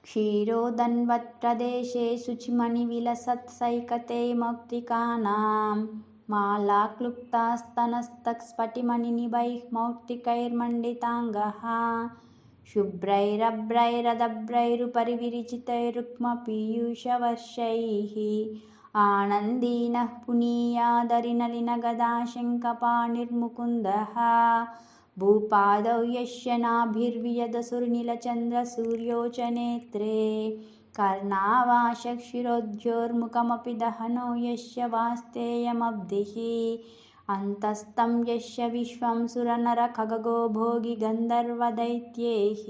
क्षीरोदन्वत्प्रदेशे शुचिमणिविलसत्सैकते मौक्तिकानां मालाक्लुप्तास्तनस्तस्फटिमणिनिभैः मौक्तिकैर्मण्डिताङ्गः शुभ्रैरभ्रैरदभ्रैरुपरि विरिचितैरुक्मपीयूषवर्षैः आनन्दीनः पुनीयादरिनलिनगदाशङ्खपाणिर्मुकुन्दः भूपादौ यस्य नाभिर्वियदसुरनीलचन्द्रसूर्योचनेत्रे कर्णावाशशिरोद्योर्मुखमपि दहनो यस्य वास्तेयमब्धिः अन्तस्तं यस्य विश्वं सुरनरखगो भोगि गन्धर्वदैत्यैः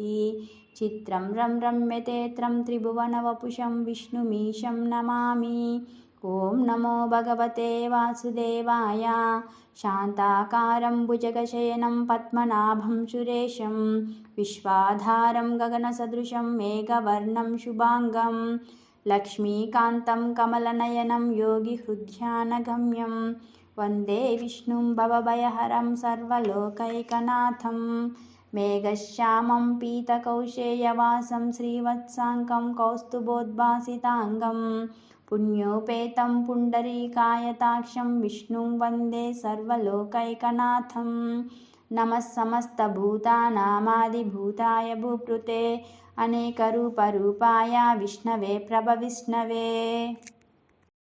चित्रं रम्यते त्रं त्रिभुवनवपुषं विष्णुमीशं नमामि। ॐ नमो भगवते वासुदेवाय। शान्ताकारं भुजगशयनं पद्मनाभं सुरेशं विश्वाधारं गगनसदृशं मेघवर्णं शुभाङ्गं लक्ष्मीकान्तं कमलनयनं योगिहृद्ध्यानगम्यं वन्दे विष्णुं भवभयहरं सर्वलोकैकनाथं मेघश्यामं पीतकौशेयवासं श्रीवत्साङ्कं कौस्तुभोद्भासिताङ्गं पुण्योपेतं पुण्डरीकायताक्षं विष्णुं वन्दे सर्वलोकैकनाथं नमः समस्तभूतानामादिभूताय भूप्लुते अनेकरूपरूपाय विष्णवे प्रभविष्णवे।